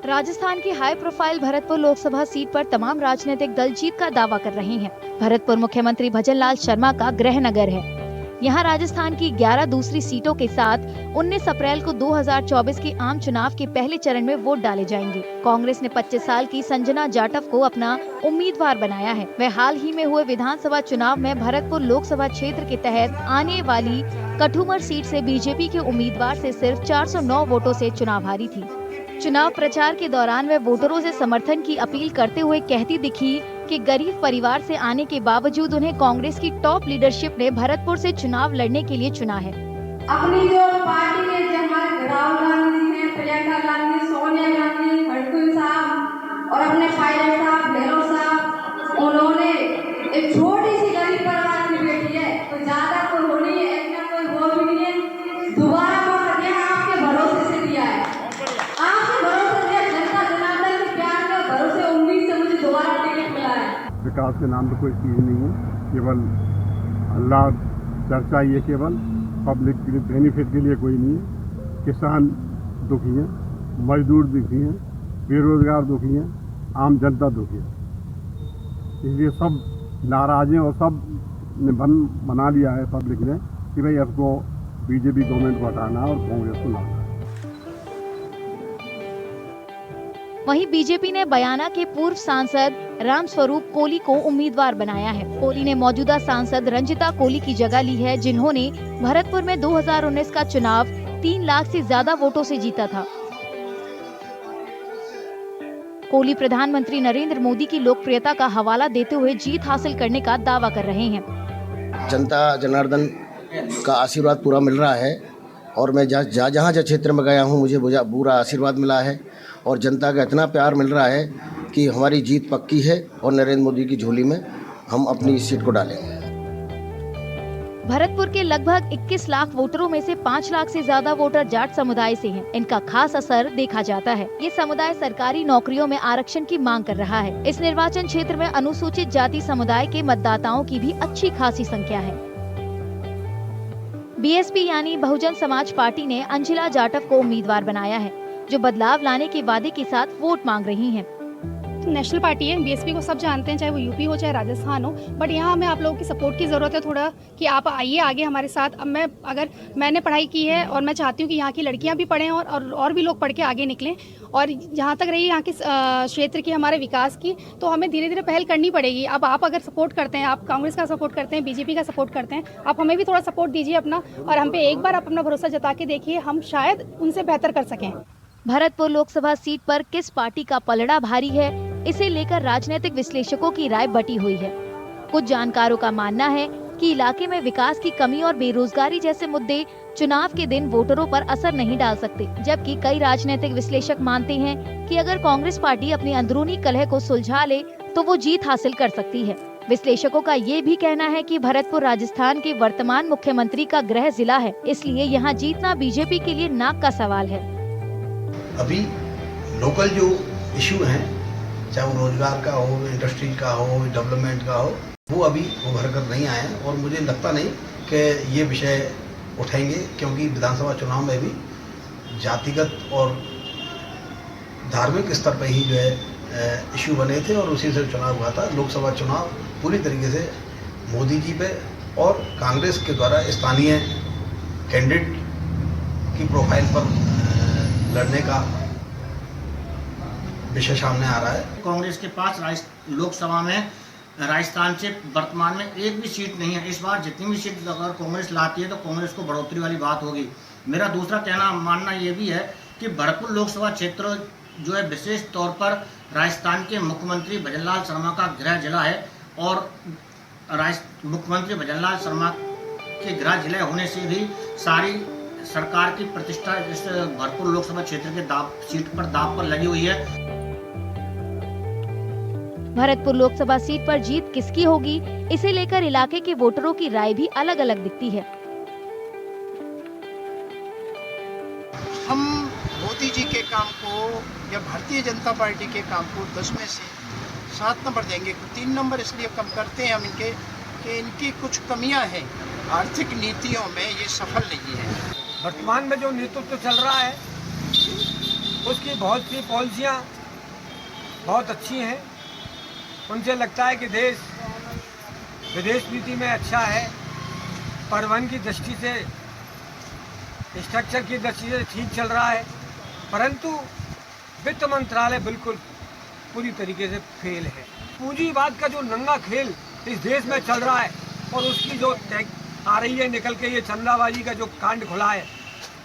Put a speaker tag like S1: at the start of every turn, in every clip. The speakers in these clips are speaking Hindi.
S1: राजस्थान की high profile Bharatpur Lok Sabha seat पर तमाम राजनीतिक दल जीत का दावा कर रहे हैं। भरतपुर मुख्यमंत्री भजनलाल शर्मा का गृह नगर है। यहाँ राजस्थान की 11 दूसरी सीटों के साथ 19 अप्रैल को 2024 के आम चुनाव के पहले चरण में वोट डाले जाएंगे। कांग्रेस ने 25 साल की संजना जाटव को अपना उम्मीदवार बनाया है। वह हाल ही में हुए विधानसभा चुनाव में भरतपुर लोकसभा क्षेत्र के तहत आने वाली कठुमर सीट से बीजेपी के उम्मीदवार से सिर्फ 409 वोटों से चुनाव हारी थी। चुनाव प्रचार के दौरान वह वोटरों से समर्थन की अपील करते हुए कहती दिखी कि गरीब परिवार से आने के बावजूद उन्हें कांग्रेस की टॉप लीडरशिप ने भरतपुर से चुनाव लड़ने के लिए चुना है।
S2: अपनी जो पार्टी के जमात राहुल गांधी हैं, प्रियंका गांधी, सोनिया गांधी, खड़गे साहब और अपने पायलट साहब, गहलोत साहब, उन्होंने एक छोटी सी गरीब परिवार की बेटी है, तो ज्यादा कोई हो नहीं है, इतना कोई वो भी नहीं है। दोबारा मौका दिया, आपके भरोसे से दिया है, आपके भरोसे दिया, जनता जनार्दन के प्यार के भरोसे उम्मीद से मुझे दोबारा टिकट मिला है।
S3: विकास के नाम पे कोई चीज नहीं है, केवल अल्लाह चर्चा ये केवल पब्लिक के लिए बेनिफिट के लिए कोई नहीं है। किसान दुखी हैं, मजदूर दुखी हैं, बेरोजगार दुखी हैं, आम जनता दुखी है। इसलिए सब नाराज हैं और सब ने बना लिया है पब्लिक ने कि भाई अब को बीजेपी गवर्नमेंट को हटाना और कांग्रेस को लाना।
S1: वहीं बीजेपी ने बयाना के पूर्व सांसद रामस्वरूप कोली को उम्मीदवार बनाया है। कोली ने मौजूदा सांसद रंजिता कोली की जगह ली है, जिन्होंने भरतपुर में 2019 का चुनाव 3 लाख से ज्यादा वोटों से जीता था। कोली प्रधानमंत्री नरेंद्र मोदी की लोकप्रियता का हवाला देते हुए जीत हासिल करने का दावा कर रहे हैं।
S4: जनता जनार्दन का आशीर्वाद पूरा मिल रहा है और मैं जहाँ क्षेत्र में गया हूँ मुझे पूरा आशीर्वाद मिला है और जनता का इतना प्यार मिल रहा है कि हमारी जीत पक्की है और नरेंद्र मोदी की झोली में हम अपनी इस सीट को डालेंगे।
S1: भरतपुर के लगभग 21 लाख वोटरों में से 5 लाख से ज्यादा वोटर जाट समुदाय से हैं। इनका खास असर देखा जाता है। ये समुदाय सरकारी नौकरियों में आरक्षण की मांग कर रहा है। इस निर्वाचन क्षेत्र में अनुसूचित जाति समुदाय के मतदाताओं की भी अच्छी खासी संख्या है। बीएसपी यानी बहुजन समाज पार्टी ने अंजिला जाटव को उम्मीदवार बनाया है, जो बदलाव लाने के वादे के साथ वोट मांग रही हैं।
S5: नेशनल पार्टी है, बीएसपी को सब जानते हैं, चाहे वो यूपी हो चाहे राजस्थान हो, बट यहाँ हमें आप लोगों की सपोर्ट की ज़रूरत है थोड़ा, कि आप आइए आगे हमारे साथ। अब मैंने पढ़ाई की है और मैं चाहती हूँ कि यहाँ की लड़कियाँ भी पढ़ें और भी लोग पढ़ के आगे निकलें। और जहाँ तक रही यहाँ के क्षेत्र की हमारे विकास की, तो हमें धीरे धीरे पहल करनी पड़ेगी। अब आप अगर सपोर्ट करते हैं, आप कांग्रेस का सपोर्ट करते हैं, बीजेपी का सपोर्ट करते हैं, आप हमें भी थोड़ा सपोर्ट दीजिए अपना, और हम पे एक बार आप अपना भरोसा जता के देखिए, हम शायद उनसे बेहतर कर सकें।
S1: भरतपुर लोकसभा सीट पर किस पार्टी का पलड़ा भारी है, इसे लेकर राजनीतिक विश्लेषकों की राय बटी हुई है। कुछ जानकारों का मानना है कि इलाके में विकास की कमी और बेरोजगारी जैसे मुद्दे चुनाव के दिन वोटरों पर असर नहीं डाल सकते, जबकि कई राजनीतिक विश्लेषक मानते हैं कि अगर कांग्रेस पार्टी अपनी अंदरूनी कलह को सुलझा ले तो वो जीत हासिल कर सकती है। विश्लेषकों का ये भी कहना है कि भरतपुर राजस्थान के वर्तमान मुख्यमंत्री का गृह जिला है, इसलिए यहाँ जीतना बीजेपी के लिए नाक का सवाल है।
S6: अभी लोकल जो इशू हैं, चाहे वो रोजगार का हो, इंडस्ट्री का हो, डेवलपमेंट का हो, वो अभी उभर कर नहीं आए हैं और मुझे लगता नहीं कि ये विषय उठाएंगे, क्योंकि विधानसभा चुनाव में भी जातिगत और धार्मिक स्तर पर ही जो है इशू बने थे और उसी से चुनाव हुआ था। लोकसभा चुनाव पूरी तरीके से मोदी जी पे और कांग्रेस के द्वारा स्थानीय कैंडिडेट की प्रोफाइल पर लड़ने का विषय सामने आ रहा है।
S7: कांग्रेस के पास लोकसभा में राजस्थान से वर्तमान में एक भी सीट नहीं है। इस बार जितनी भी सीट अगर कांग्रेस लाती है तो कांग्रेस को बढ़ोतरी वाली बात होगी। मेरा दूसरा मानना ये भी है कि भरतपुर लोकसभा क्षेत्र जो है विशेष तौर पर राजस्थान के मुख्यमंत्री भजनलाल शर्मा का गृह जिला है और मुख्यमंत्री भजनलाल शर्मा के गृह जिला होने से भी सारी सरकार की प्रतिष्ठा इस भरतपुर लोकसभा क्षेत्र के सीट पर दांव पर लगी हुई है।
S1: भरतपुर लोकसभा सीट पर जीत किसकी होगी, इसे लेकर इलाके के वोटरों की राय भी अलग अलग दिखती है।
S8: हम मोदी जी के काम को या भारतीय जनता पार्टी के काम को 10 में से 7 नंबर देंगे। 3 नंबर इसलिए कम करते हैं हम कि इनकी कुछ कमियां हैं, आर्थिक नीतियों में ये सफल नहीं है।
S9: वर्तमान में जो नेतृत्व चल रहा है उसकी बहुत सी पॉलिसियाँ बहुत अच्छी हैं। उनसे लगता है कि देश विदेश नीति में अच्छा है, परिवहन की दृष्टि से, स्ट्रक्चर की दृष्टि से ठीक चल रहा है, परंतु वित्त मंत्रालय बिल्कुल पूरी तरीके से फेल है। पूंजीवाद का जो नंगा खेल इस देश में चल रहा है और उसकी जो आ रही है निकल के, ये चंदाबाजी का जो कांड खुला है,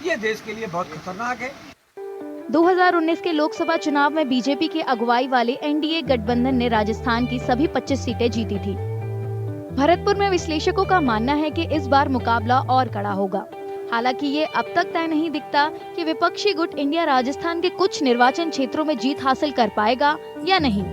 S9: ये देश के लिए बहुत खतरनाक है।
S1: 2019 के लोकसभा चुनाव में बीजेपी की अगुवाई वाले एनडीए गठबंधन ने राजस्थान की सभी 25 सीटें जीती थी। भरतपुर में विश्लेषकों का मानना है कि इस बार मुकाबला और कड़ा होगा। हालांकि ये अब तक तय नहीं दिखता कि विपक्षी गुट इंडिया राजस्थान के कुछ निर्वाचन क्षेत्रों में जीत हासिल कर पाएगा या नहीं।